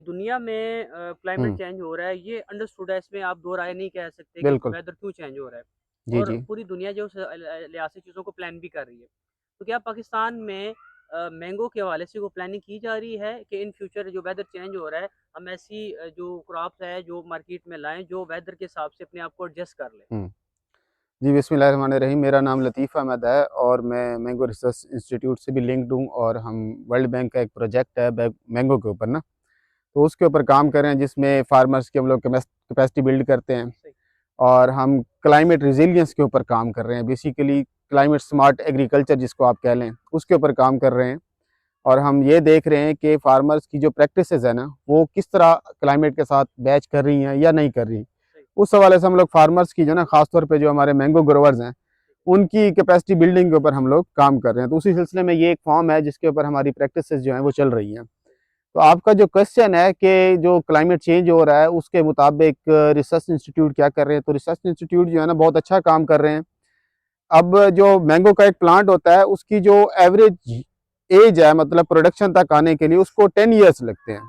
दुनिया में क्लाइमेट हुँ, चेंज हो रहा है, ये अंडरस्टूड है, इसमें आप दो राय नहीं कह सकते कि बिल्कुल। वेदर क्यों चेंज हो रहा है जी, और जी। पूरी दुनिया जो लिहाज से चीज़ों को प्लान भी कर रही है। तो क्या पाकिस्तान में मैंगो के हवाले से वो प्लानिंग की जा रही है कि इन फ्यूचर जो वेदर चेंज हो रहा है, हम ऐसी जो क्रॉप्स है, जो मार्केट में लाएँ, जो वेदर के हिसाब से अपने आप को एडजस्ट कर लें? हुँ। जी, बिस्मिल्लाहिर्रहमानिर्रहीम। मेरा नाम लतीफ़ अहमद है और मैं मैंगो रिसर्च इंस्टीट्यूट से भी लिंक्ड हूँ और हम वर्ल्ड बैंक का एक प्रोजेक्ट है मैंगो के ऊपर ना, तो उसके ऊपर काम कर रहे हैं जिसमें फार्मर्स की हम लोग कैपेसिटी बिल्ड करते हैं सही, और हम क्लाइमेट रेज़िलियंस के ऊपर काम कर रहे हैं। बेसिकली क्लाइमेट स्मार्ट एग्रीकल्चर जिसको आप कह लें, उसके ऊपर काम कर रहे हैं और हम ये देख रहे हैं कि फार्मर्स की जो प्रैक्टिसेज़ है ना, वो किस तरह क्लाइमेट के साथ मैच कर रही हैं या नहीं कर रही। सही, उस हवाले से हम लोग फार्मर्स की जो ना ख़ास तौर पे जो हमारे मैंगो ग्रोवर्स हैं, उनकी कैपेसिटी बिल्डिंग के ऊपर हम लोग काम कर रहे हैं। तो उसी सिलसिले में ये एक फॉर्म है जिसके ऊपर हमारी प्रैक्टिसेज़ जो हैं वो चल रही हैं। तो आपका जो क्वेश्चन है कि जो क्लाइमेट चेंज हो रहा है उसके मुताबिक रिसर्च इंस्टीट्यूट क्या कर रहे हैं, तो रिसर्च इंस्टीट्यूट जो है ना बहुत अच्छा काम कर रहे हैं। अब जो मैंगो का एक प्लांट होता है उसकी जो एवरेज एज है मतलब प्रोडक्शन तक आने के लिए उसको 10 ईयर्स लगते हैं।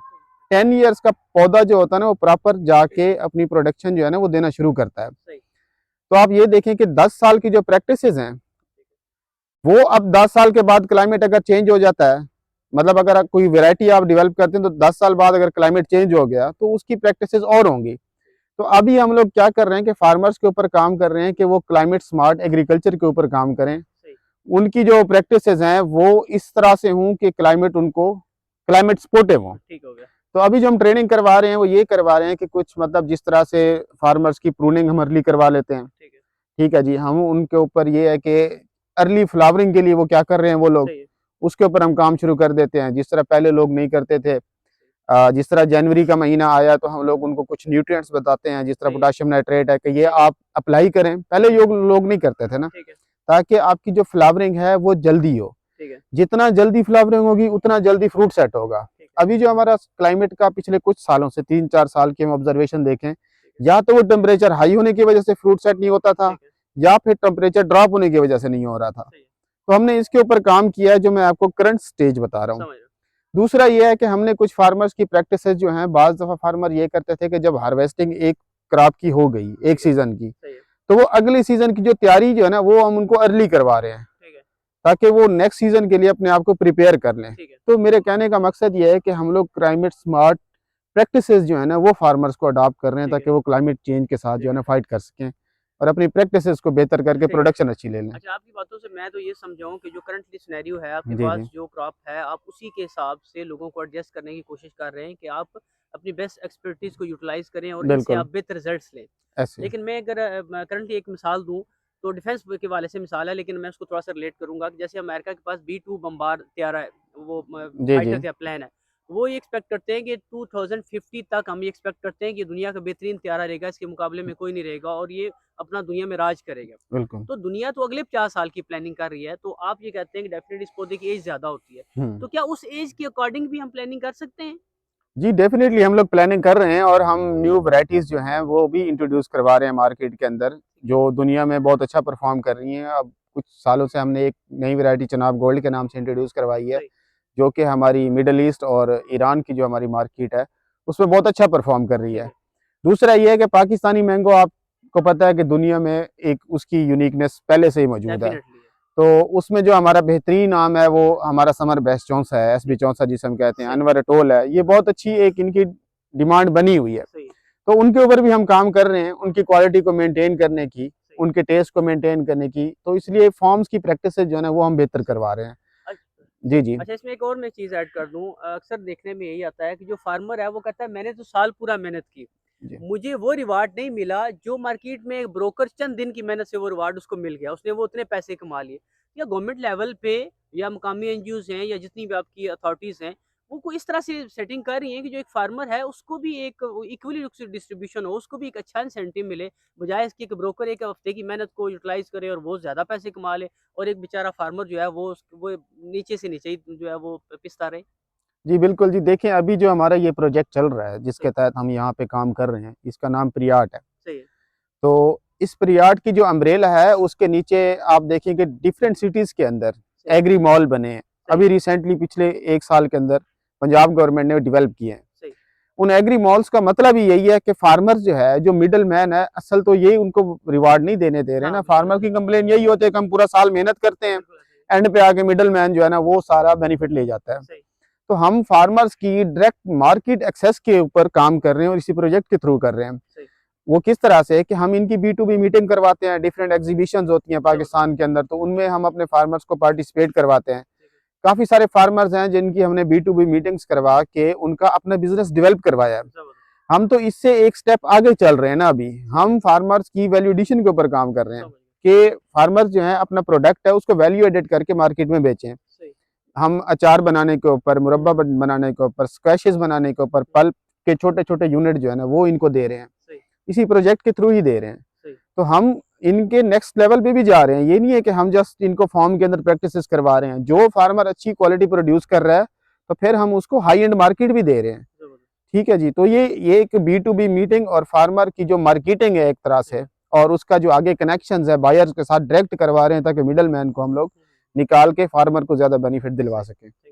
10 ईयर्स का पौधा जो होता है ना वो प्रॉपर जाके अपनी प्रोडक्शन जो है ना वो देना शुरू करता है। सही, तो आप ये देखें कि 10 साल की जो प्रैक्टिसेस हैं वो अब 10 साल के बाद क्लाइमेट अगर चेंज हो जाता है, मतलब अगर आप कोई वैरायटी आप डेवलप करते हैं तो 10 साल बाद अगर क्लाइमेट चेंज हो गया तो उसकी प्रैक्टिसेस और होंगी। तो अभी हम लोग क्या कर रहे हैं कि फार्मर्स के ऊपर काम कर रहे हैं कि वो क्लाइमेट स्मार्ट एग्रीकल्चर के ऊपर काम करें। सही, उनकी जो प्रैक्टिसेस हैं वो इस तरह से हों कि क्लाइमेट उनको क्लाइमेट सपोर्टिव हो। ठीक हो गया। तो अभी जो हम ट्रेनिंग करवा रहे हैं वो ये करवा रहे हैं कि कुछ मतलब जिस तरह से फार्मर्स की प्रूनिंग हम अर्ली करवा लेते हैं। ठीक है, ठीक है जी, हम उनके ऊपर ये है कि अर्ली फ्लावरिंग के लिए वो क्या कर रहे हैं वो लोग, सही है, उसके ऊपर हम काम शुरू कर देते हैं जिस तरह पहले लोग नहीं करते थे। सही, जिस तरह जनवरी का महीना आया तो हम लोग उनको कुछ न्यूट्रिएंट्स बताते हैं, जिस तरह सही है, पोटाशियम नाइट्रेट है कि ये ठीक है, आप अप्लाई करें। पहले लोग नहीं करते थे ना, ठीक है, ताकि आपकी जो फ्लावरिंग है वो जल्दी हो। ठीक है, जितना जल्दी फ्लावरिंग होगी उतना जल्दी फ्रूट सेट होगा। ठीक है, अभी जो हमारा क्लाइमेट का पिछले कुछ सालों से 3-4 साल की हम ऑब्जर्वेशन देखें, ठीक है, या तो वो टेम्परेचर हाई होने की वजह से फ्रूट सेट नहीं होता था, ठीक है, या फिर टेम्परेचर ड्रॉप होने की वजह से नहीं हो रहा था। सही है, तो हमने इसके ऊपर काम किया है जो मैं आपको करंट स्टेज बता रहा हूँ। समझ रहा हूँ। दूसरा ये है कि हमने कुछ फार्मर्स की प्रैक्टिसेस जो हैं, बाज़ दफ़ा फार्मर ये करते थे कि जब हार्वेस्टिंग एक क्रॉप की हो गई, एक ठीक है, सीज़न की, सही है, तो वो अगले सीज़न की जो तैयारी जो है ना, वो हम उनको अर्ली करवा रहे हैं, ठीक है, ताकि वो नेक्स्ट सीज़न के लिए अपने आप को प्रिपेयर कर लें। ठीक है, तो मेरे कहने का मकसद ये है कि हम लोग क्लाइमेट स्मार्ट प्रैक्टिसेस जो है ना, वो फार्मर्स को अडॉप्ट कर रहे हैं ठीक है, ताकि वो क्लाइमेट चेंज के साथ जो ठीक है है, ना फाइट कर सकें और अपनी प्रैक्टिसेस को बेहतर करके ठीक है। प्रोडक्शन अच्छी ले लें। अच्छा, आपकी बातों से मैं तो ये समझाऊँ कि जो करंटली सिनेरियो है, आपके जी, पास जी। जो क्रॉप है, आप उसी के हिसाब से लोगों को एडजस्ट करने की कोशिश कर रहे हैं कि आप अपनी बेस्ट एक्सपर्टीज़ को यूटिलाइज़ करें और इनसे बिल्कुल, आप बेहतर रिज़ल्ट्स लें। ऐसे ही। लेकिन मैं अगर करंटली एक मिसाल दूँ, तो डिफेंस के हवाले से मिसाल है, लेकिन मैं उसको थोड़ा-सा रिलेट करूँगा कि जैसे अमेरिका के पास बी-2 बम्बार तैयार है, वो जी, जी। फाइटर का प्लान है। वो ये एक्सपेक्ट करते हैं कि 2050 तक हम ये एक्सपेक्ट करते हैं कि दुनिया का बेहतरीन तैयारा रहेगा, इसके मुकाबले में कोई नहीं रहेगा और ये अपना दुनिया में राज करेगा। बिल्कुल। तो दुनिया तो अगले 50 साल की प्लानिंग कर रही है, तो आप ये कहते हैं कि डेफ़िनेटली इस पौधे की एज ज़्यादा होती है। हुँ। तो क्या उस एज के अकॉर्डिंग भी हम प्लानिंग कर सकते हैं? जी, डेफ़िनेटली हम लोग प्लानिंग कर रहे हैं और हम न्यू वैराइटीज़ जो हैं वो भी इंट्रोड्यूस करवा रहे हैं मार्केट के अंदर, ठीक है, जो दुनिया में बहुत अच्छा परफ़ॉर्म कर रही हैं। अब कुछ सालों से हमने एक नई वैराइटी चिनाब गोल्ड के नाम से इंट्रोड्यूस करवाई है, सही, जो कि हमारी मिडल ईस्ट और ईरान की जो हमारी मार्केट है, उसमें बहुत अच्छा परफ़ॉर्म कर रही ठीक है। है, दूसरा ये है कि पाकिस्तानी मैंगो आपको पता है कि दुनिया में एक उसकी यूनिकनेस पहले से ही मौजूद है। डेफ़िनेटली है। तो उसमें जो हमारा बेहतरीन आम है वो हमारा समर बेस्ट चौंसा है, एसबी चौंसा जिसे हम कहते हैं, सही, अनवर अटोल है। ये बहुत अच्छी एक इनकी डिमांड बनी हुई है। सही है, तो उनके ऊपर भी हम काम कर रहे हैं, उनकी क्वालिटी को मेंटेन करने की, सही है। उनके टेस्ट को मेंटेन करने की। तो इसलिए फॉर्म्स की प्रैक्टिसेज़ जो है ना वो हम बेहतर करवा रहे हैं। अच्छा जी, जी। अच्छा, इसमें एक और मैं चीज़ ऐड कर दूँ, अक्सर देखने में यही आता है कि जो फार्मर है, वो कहता है मैंने तो साल पूरा मेहनत की, जी। मुझे वो रिवार्ड नहीं मिला जो मार्केट में एक ब्रोकर चंद दिन की मेहनत से वो रिवार्ड उसको मिल गया, उसने वो उतने पैसे कमा लिए। या गवर्नमेंट लेवल पे या मुकामी एनजीओज़ हैं या जितनी भी आपकी अथॉरिटीज़ हैं, वो कोई इस तरह से सेटिंग कर रही हैं कि जो एक फार्मर है उसको भी एक इक्वली रूप से डिस्ट्रीब्यूशन हो, उसको भी एक अच्छा इंसेंटिव मिले, बजाय इसके कि ब्रोकर एक हफ्ते की मेहनत को यूटिलाइज़ करे और वो ज़्यादा पैसे कमा ले और एक बेचारा फार्मर जो है वो नीचे से नीचे ही जो है वो पिसता रहे। जी, बिल्कुल जी। देखिए अभी जो हमारा ये प्रोजेक्ट चल रहा है, जिसके सही, तहत हम यहाँ पे काम कर रहे हैं, इसका नाम प्रियार्ट है। सही है, तो इस प्रियार्ट की जो अम्ब्रेला है उसके नीचे आप देखेंगे डिफरेंट सिटीज़ के अंदर सही, एग्री मॉल बने हैं। सही, अभी रिसेंटली पिछले 1 साल के अंदर पंजाब गवर्नमेंट ने डेवलप किए हैं। सही, उन एग्री मॉल्स का मतलब ही यही है कि फार्मर जो है, जो मिडल मैन है, असल तो ये उनको रिवार्ड नहीं देने दे रहे हाँ, ना। बिल्कुल, फार्मर की कंप्लेन यही होती है कि हम पूरा साल मेहनत करते हैं, बिल्कुल सही, एंड पे आके मिडल मैन जो है ना वो सारा बेनिफिट ले जाता है। सही, तो हम फार्मर्स की डायरेक्ट मार्केट एक्सेस के ऊपर काम कर रहे हैं और इसी प्रोजेक्ट के थ्रू कर रहे हैं। सही, वो किस तरह से है कि हम इनकी B2B मीटिंग करवाते हैं, डिफरेंट एग्जीबिशंस होती हैं ज़बरदस्त, पाकिस्तान के अंदर, तो उनमें हम अपने फार्मर्स को पार्टिसिपेट करवाते हैं। ठीक है, काफी सारे फार्मर्स हैं जिनकी हमने B2B मीटिंग्स करवा के उनका अपना बिजनेस डेवलप करवाया है। ज़बरदस्त, हम तो इससे एक स्टेप आगे चल रहे हैं ना अभी, ठीक है, हम फार्मर्स की वैल्यू एडिशन के ऊपर काम कर रहे हैं समझ गया, कि फार्मर्स जो है अपना प्रोडक्ट है उसको वैल्यू एडेड करके मार्केट में बेचें। सही, हम अचार बनाने के ऊपर, मुरब्बा बनाने के ऊपर, स्क्वैशेस बनाने के ऊपर, पल्प के छोटे छोटे यूनिट जो है ना वो इनको दे रहे हैं, सही, इसी प्रोजेक्ट के थ्रू ही दे रहे हैं। सही, तो हम इनके नेक्स्ट लेवल पे भी जा रहे हैं, ये नहीं है कि हम जस्ट इनको फॉर्म के अंदर प्रैक्टिसेस करवा रहे हैं। जो फार्मर अच्छी क्वालिटी प्रोड्यूस कर रहा है तो फिर हम उसको हाई एंड मार्केट भी दे रहे हैं। ज़बरदस्त, ठीक है जी। तो ये एक B2B मीटिंग और फार्मर की जो मार्केटिंग है एक तरह ठीक से, और उसका जो आगे कनेक्शंस है बायर्स के साथ डायरेक्ट करवा रहे हैं ताकि मिडल मैन को हम लोग निकाल के फार्मर को ज्यादा बेनिफिट दिलवा सही, सकें। थैंक